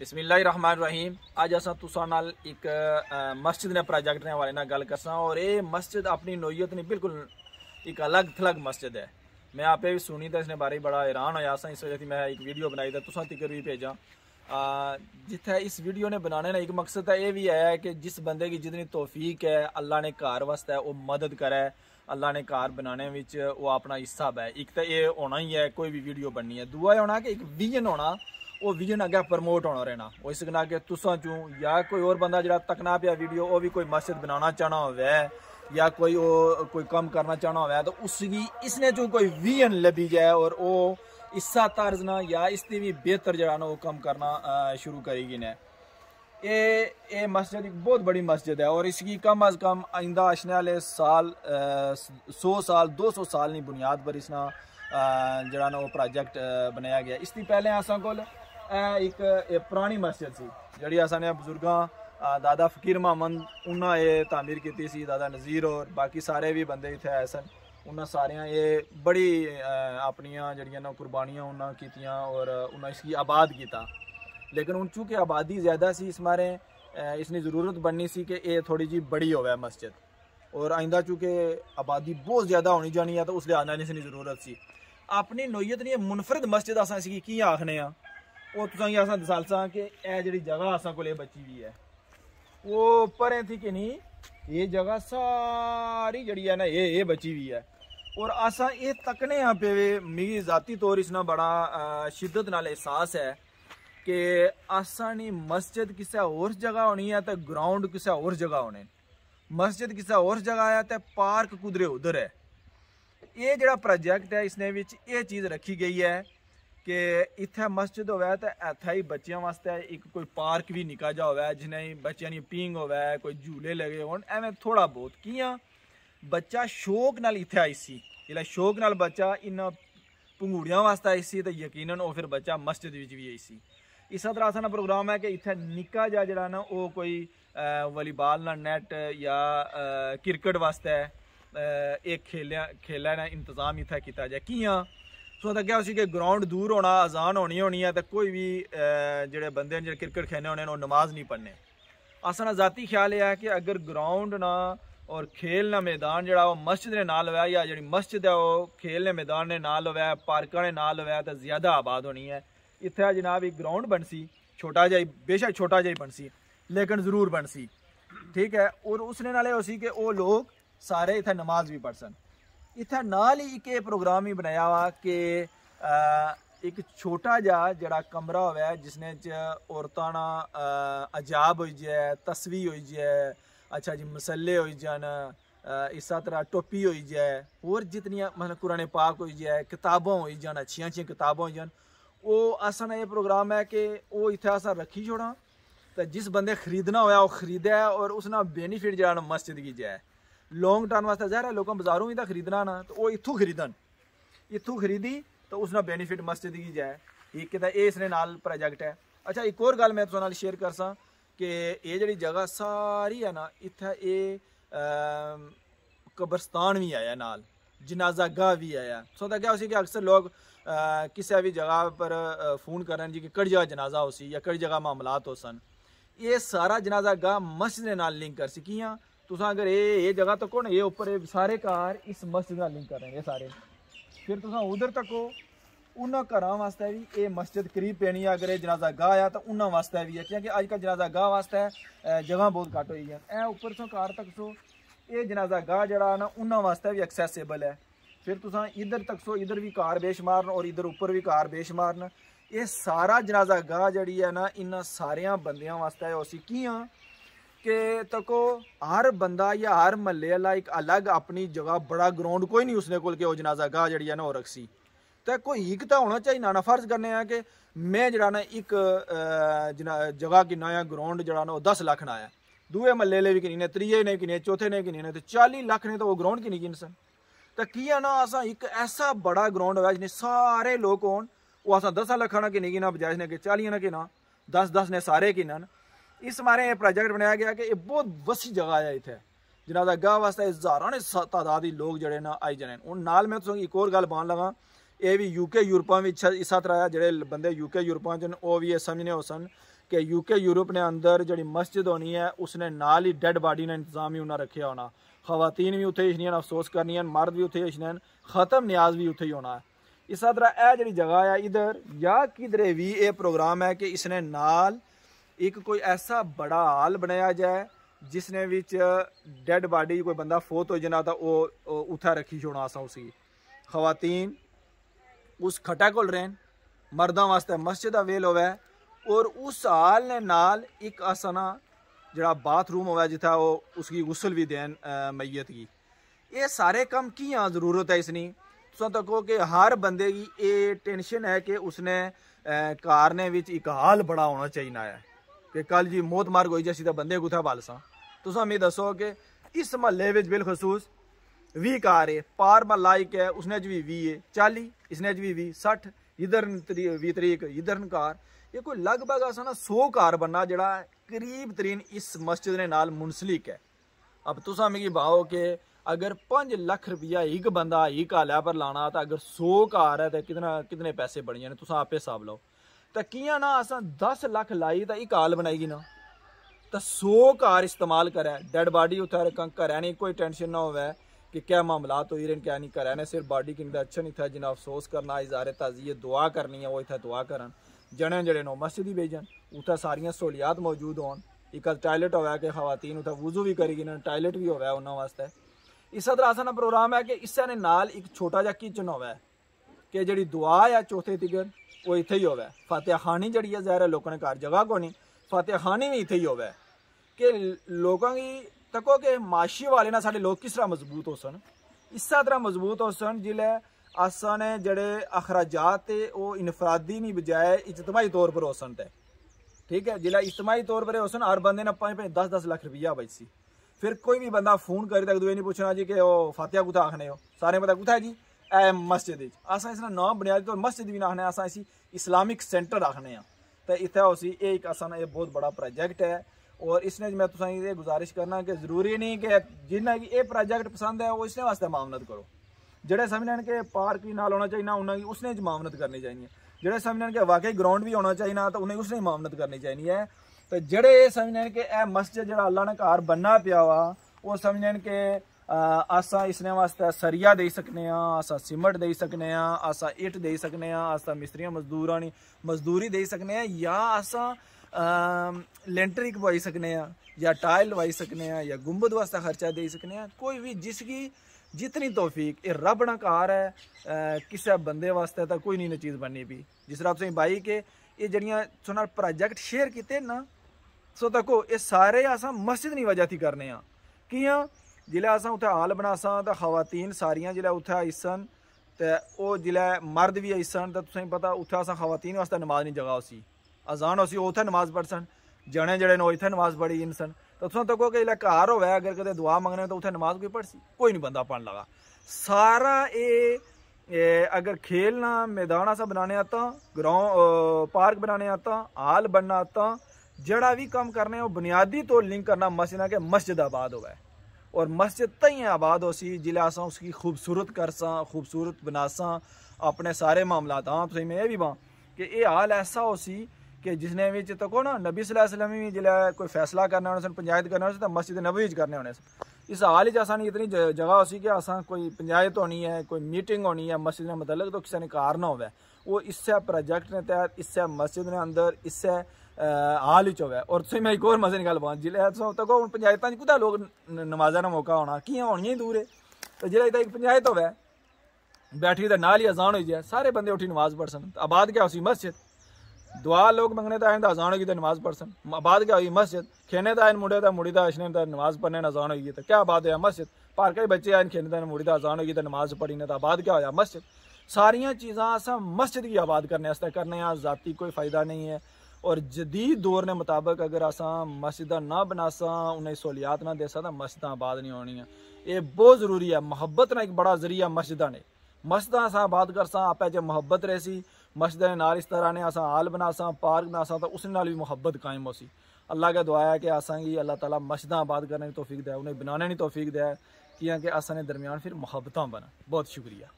बिस्मिल्लाहिर्रहमानिर्रहीम। आज असा तुसा नाल एक मस्जिद ने प्रोजेक्ट ने हवाले नाल गल करसा और ये मस्जिद अपनी नोयत नहीं बिल्कुल एक अलग थलग मस्जिद है। मैं आपे भी सुनी तो इसने बारे बड़ा हैरान होया सा, इस वजह से मैं एक वीडियो बनाई था तुसा तिकर भी भेजा। जिथे इस वीडियो ने बनाने का एक मकसद है, ये भी है कि जिस बंदे की जितनी तौफीक है अल्लाह ने घर वास्ते है वो मदद करे, अल्लाह ने घर बनाने में वो अपना हिस्सा है। एक तो ये होना ही है कोई भी वीडियो बननी है, दूआ होना कि एक विजन होना, वो विजन अगर प्रमोट होना रहना। वो इस गना के तुसा चूँ या कोई और बंदा जो तकना पिया वीडियो वो भी कोई मस्जिद बनाना चाहना होवे या कोई कम करना चाहना होवे तो उसकी इसने जो कोई विजन लभी जाए और वो इसा तर्ज ना या इसकी भी बेहतर जरा ना वो कम करना शुरू करेगी ने। ये मस्जिद एक बहुत बड़ी मस्जिद है और इसकी कम अज़ कम आइंदा आशने वाले साल 100 साल 200 साल की बुनियाद पर इसना जरा ना वो प्रोजेक्ट बनाया गया। इसकी पहले असा को एक पुरानी मस्जिद सी जी असाने बजुर्गों दादा फकीर मोहम्मद उन्हें ये तामीर की सी, दादा नज़ीर और बाकी सारे भी बंदे इतने आए सन। उन्हें सारिया ये बड़ी अपनिया जड़ियाँ कुर्बानियाँ उन्हें कीतियाँ और उन्हें इसकी आबाद किया। लेकिन उन चूँकि आबादी ज़्यादा सी इस मारे इसकी ज़रूरत बननी सी कि ये थोड़ी जी बड़ी होवे मस्जिद और आइंदा चूँकि आबादी बहुत ज़्यादा होनी जानी है तो उस लिहाज इसकी ज़रूरत सी। अपनी नोयत नहीं मुनफरद मस्जिद असा इसकी की आखने वो तुसेंगी अस दसालसा कि यह जी जगह असा को बची हुई है वो परें थी कि नहीं, ये जगह सारी जड़ी है ना ये बची हुई है और असा ये तकने यहाँ पे मेरी ज़ाती तौर इसना बड़ा शिद्दत नाल एहसास है कि असा नहीं मस्जिद किसी और जगह होनी है तो ग्राउंड किसी और जगह होने, मस्जिद किसी और जगह है तो पार्क कुदरे उधर है। ये जड़ा प्रोजेक्ट है इसने विच ये चीज़ रखी गई है कि इत्थे मस्जिद होवे तो इत्थे ही बच्चों वास्ते एक कोई पार्क भी निका जा होवे जिन्हें बच्चों की पींग होवे, कोई झूले लगे हो एवं थोड़ा बहुत किया बच्चा शौक नाल इत्थे आई सी। जिसलै शौक नाल बच्चा इन भंगूड़ियां वास्ते आई सी तो यकीनन वो फिर बच्चा मस्जिद भी आई सी। इस तरह असा प्रोग्राम है कि इत्थे निका जा जड़ा ना वो कोई वॉलीबॉल ना नेट या क्रिकेट वास्ते एक खेल ना इंतजाम इतना किया जाए किया सो क्या उसी के ग्राउंड दूर होना, अजान होनी है तो कोई भी जोड़े बंदे जो क्रिकेट खेलने होने वो नमाज नहीं पढ़ने। असा ज़ाती ख्याल यह है कि अगर ग्राउंड ना और खेल ना मैदान जड़ा वो मस्जिद ने नाल होया या जी मस्जिद है वो खेल ने मैदान ने नाल होया पार्क ने नाल होया तो ज़्यादा आबाद होनी है। इतना जनाब एक ग्राउंड बन सी छोटा जा, बेशक छोटा जा बन सी लेकिन ज़रूर बन सी, ठीक है। और उसने नाले उसी के वो लोग सारे इतना नमाज भी पढ़ सन। इतना नाल ही एक प्रोग्राम ही बनाया हुआ कि एक छोटा जा जड़ा कमरा होवे जिसने औरतां ना अजाब हो जाए, तस्वीर हो जाए, अच्छा जी मसले हो जान, इस तरह टोपी हो जाए और जितनियाँ मतलब कुरान पाक हो जाए, किताबों हो जान, अच्छी अच्छी किताबों हो जान, वो असा ये प्रोग्राम है कि वो इतना असा रखी छोड़ा तो जिस बंदे खरीदना होया वो खरीदे और उसना बेनीफिट जरा मस्जिद की जाए लॉन्ग टर्म वास्ते। ज़ाहिर है लोगों बाजारों भी तो खरीदना ना तो वो इतों खरीदन, इतों खरीदी तो उसना बेनीफिट मस्जिद की जाए। एक कहता ये इसने नाल प्रोजेक्ट है। अच्छा एक और गल मैं तुहानू शेयर कर सा कि ये जी जगह सारी है ना इत्थे ये कब्रस्तान भी आया नाल, जनाजा गाह भी आया। सो क्या उसी कि अक्सर लोग किसी भी जगह पर फ़ोन करन जी कि कड़ी जगह जनाजा हो सी या कड़ी जगह मामलात हो सन, ये सारा जनाजा गाह मस्जिद ने नाल लिंक कर सकियाँ। तुसा अगर ये जगह तको ना ये ऊपर ये सारे घर इस मस्जिद नाल लिंक कर रहे हैं सारे, फिर तुसा उधर तको उन्होंने घर वास्ते भी ये मस्जिद करीब पैनी है। अगर ये जनाजा गाह आ तो उन्होंने वास्ते भी है क्योंकि अजकल जनाजा गाह वास्ते जगह बहुत घट हुई है। ए उपर सो घर तक सो ये जनाजा गाह जड़ा ना उन्होंने वास्ते भी एक्सैसिबल है। फिर तुसा इधर तक सो इधर भी कार बेशुमार और इधर ऊपर भी कार बेशुमार। ये सारा जनाजा गाह जड़ी है ना इन सारिया बंदियां वास्ते उसी कियाँ कि तको हर बंदा या हर महल्ले वाला एक अलग अपनी जगह बड़ा ग्राउंड कोई नहीं उसने कोल के वो जनाजा गाह जड़ी है ना वो रखसी तो कोई एक तो होना चाहिए ना फर्ज करने हैं कि मैं जरा ना एक जगह की नया ग्राउंड जरा ना वो 10 लाख ना आया, दूए महल्ले ले भी कि नहीं, त्रीए ने कि नहीं, चौथे ने कि नहीं, तो 40 लाख ने तो वो ग्राउंड की नहीं गिन सन। तो किया ना असा एक ऐसा बड़ा ग्राउंड होगा जिन्हें सारे लोग होन वो असा 10 लाख ना कि नहीं गिना बजाय ने कि 40 ना कि ना 10 ने सारे गिनन। इस मारे ये प्रोजेक्ट बनाया गया कि ये बहुत वसी जगह है इतने जिन्होंने गाह वास्ते हज़ारों ने तादाद लोग जड़े ना आई जाने। हूँ नाल मैं तुसेंगी एक और गल बन लगा ये भी यूके यूरोपा में इस तरह है जोड़े बंदे यूके यूरोपा च वो भी ये समझने हो सन कि यूके यूरोप ने अंदर जी मस्जिद होनी है उसने नाल ही डेड बॉडी ने इंतजाम ही उन्हें रखा होना, खवातीन भी उत्थे इछनियां अफसोस करनियां, मर्द भी उत्थे इछने, खत्म न्याज भी उत्थे ही होना है। इस तरह यह जी जगह है इधर या किधरे भी ये प्रोग्राम है कि इसने नाल एक कोई ऐसा बड़ा हाल बनाया जाए जिसने विच डेड बॉडी कोई बंदा फोत हो जाना तो वो उत्थे रखी छोड़ना असा उसी खवातीन उस खटा कोल रहन, मर्दा वास्ते मस्जिद अवेल होवे और उस हाल ने नाल एक असना जड़ा बाथरूम होवे जिथे वो उसकी गुसल भी देन मैयत की। ये सारे कम की जरूरत है इसनी तुम तको कि हर बंदे की ये टेंशन है कि उसने कारने विच एक हाल बड़ा होना चाहिए है कि कल जी मौत मार्ग हो जैसी तो बंदे कुत्थे बालसा। तुम हमें दसो कि इस महल्ले में बिलखसूस 20 कार है, पार लाइक है उसने भी 20 है, 40 इसने भी 20, 60 इधर 20 तरीक इधर कार, ये कोई लगभग ऐसा ना 100 कार बनना जड़ा करीब तरीन इस मस्जिद ने नाल मुंसलिक है। अब तुसा मिगी भाओ कि अगर 5 लाख रुपया एक बंदा एक हालै पर लाना तो अगर 100 कार है तो कितने पैसे बन जाने तुसा आपे हिसाब लो। तो कियां ना असा 10 लाख लाई तो एक हाल बनाएगी ना तो 100 कार इस्तेमाल करे, डेड बॉडी उत्थे घरै नहीं कोई टेंशन ना होवे कि क्या मामलात हो रहे क्या नहीं करे ने, सिर्फ बॉडी कि अच्छा नहीं था जिन्हें अफसोस करना इज़ारे ताज़ियत दुआ करनी है वो इतना दुआ करन, जने जड़े नो मस्जिद ही भेजन उत्थे सारियां सहूलियात मौजूद होन, एक टॉयलेट होवे कि खवातीन उत्थे वुजू भी करेगी ना टॉयलेट भी होवे उन्होंने वास्ते। इस तरह असा प्रोग्राम है कि इसे ने नाल एक छोटा जा किचन होवे कि जी दुआ है चौथे तिगन वो इत्थे ही होवे, फातिहा खानी जड़ी है ज़ाहिर है लोगों ने घर जगह को नहीं, फातिहा खानी भी इत्थे ही होवे कि लोगों की तको कि माशी वाले ना साढ़े लोग किस तरह मजबूत हो सन, इस तरह मजबूत हो सन जिले असा ने जड़े अखराजात वो इनफरादी नहीं बजाय इजतमाही तौर पर हो सन ते ठीक है, जिला इजतमाही तौर पर हो सन हर बंदे ने 5-10 लाख रुपया बची। फिर कोई भी बंदा फोन करे तक दुए नहीं पूछना जी कि वो फातिहा कुत्थे आखने हो, सारे पता कुत्थे जी ए मस्जिद असा इसना नाम बनया तो मस्जिद भी ना आखने असा इसी इस्लामिक सेंटर आखने तो इतना उसी एक असा ना ये बहुत बड़ा प्रोजेक्ट है। और इसने मैं तुसा ये गुजारिश करना कि जरूरी नहीं कि जिन्हें ये प्रोजेक्ट पसंद है वो इसने वास्ते मामनत करो, जेडे समझने के पार्क भी नाल होना चाहिए ना उन्हें उसने मामनत करनी चाहिए, जेडे समझने के वाकई ग्राउंड भी होना चाहिए ना तो उन्हें उसने मामनत करनी चाहिए है। तो जेडे ये समझने के ए मस्जिद जो अल्लाह ने घर बनना पिया वा वो समझने के असा इसने वास्ते सरिया दे सकने, असा सीमेंट दे सकने, असा इट दे सकने, असा मिस्त्रियां मजदूरी दे सकने, या असा लेंटर ही पवाई सकने या टाइल लवाई सकने या गुंबद वास्ते खर्चा दे सकने, कोई भी जिसकी जितनी तौफीक ये रब ना कार है किसी बंदे वास्ते तो कोई नहीं चीज़ बननी पी। जिस तरह तुम भाई के ये जड़ियाँ सुना प्रोजेक्ट शेयर किते ना सो तको ये सारे असा मस्जिद नहीं वजह थी करने कियां जिले असा उत्थे हाल बनासा तो खवातीन सारियां जिले उत्थे आईसन तो वो जिले मर्द भी आईसन तो तुसें पता उत्थे असा खवातीन वास्ते नमाज नहीं जगह उसी अजान उसी उत्थे नमाज पढ़ सन, जने जड़े नो इत्थे नमाज पढ़ी इन सन तो तुम तको कि जिले घर होवे अगर कदे दुआ मंगने तो उत्थे नमाज कोई पढ़ सी कोई नहीं बंदा पढ़न लगा। सारा ये अगर खेलना मैदान ऐसा बनाने आता, ग्राउंड पार्क बनाने आता, हाल बनना आता, जड़ा भी काम करने वो बुनियादी तो लिंक करना मस्जिद के मस्जिद आबाद होवे और मस्जिद तई आबाद हो सी जिले असा उसकी खूबसूरत कर सा खूबसूरत बना सा अपने सारे मामलात। हाँ तो मैं ये भी बाँ कि ये हाल ऐसा हो सी कि जिसने भी तको ना नबी सल्लल्लाहु अलैहि वसल्लम भी जिले कोई फैसला करना होने पंचायत करना होने तो मस्जिद नबवी करने होने इस हाल ही असा इतनी जगह हो सी कि असा कोई पंचायत होनी है कोई मीटिंग होनी है मस्जिद ने मतलब तो किसी ने कार ना होवे वो इससे प्रोजेक्ट ने तहत इससे मस्जिद ने अंदर इससे हाल ही होवे। और तुम मैं एक और मजे की गल बात जिले तको हूँ पंचायतों कुत्ता लोग नमाजा का मौका होना कियां होनी ही दूर है तो जिले एक पंचायत होवे बैठी तो नाल ही अजान हो जाए सारे बंदे उठी नमाज पढ़ सन आबाद क्या उसी मस्जिद दुआ लोग मंगने तो आए तो अजान होगी तो नमाज पढ़ सन आबाद क्या हुई मस्जिद खेने तो आए मुड़े तो मुड़ी तो अशने तो नमाज पढ़ने अजान होगी तो क्या आबाद है मस्जिद पार कई बच्चे आए खेने तो मुड़ी तो अजान होगी तो नमाज पढ़ी ने तो आबाद क्या होया मस्जिद। सारियाँ चीज़ां असा मस्जिद की आबाद करने करने जाती कोई फ़ायदा नहीं है। और जदीद दौर ने मुताबिक अगर असा मस्जिद ना बनासा उन्हें सहूलियात ना दे तो मस्जिद आबाद नहीं होनी है। ये बहुत ज़रूरी है, मुहब्बत ना एक बड़ा जरिया मस्जिद ने मस्जिद असा आबाद करसा आपे जो मुहब्बत रहसी मस्जिद ने नाल इस तरह ने असा हाल बनासा पार्क बनासा तो उसने नाल भी मुहब्बत कायम होसी। अल्लाह का दुआ है कि असा की अल्लाह ताला मस्जिद आबाद करने की तौफीक दे उन्हें बनाने की तौफीक दे कि असा ने दरमियान फिर मुहब्बत बना। बहुत शुक्रिया।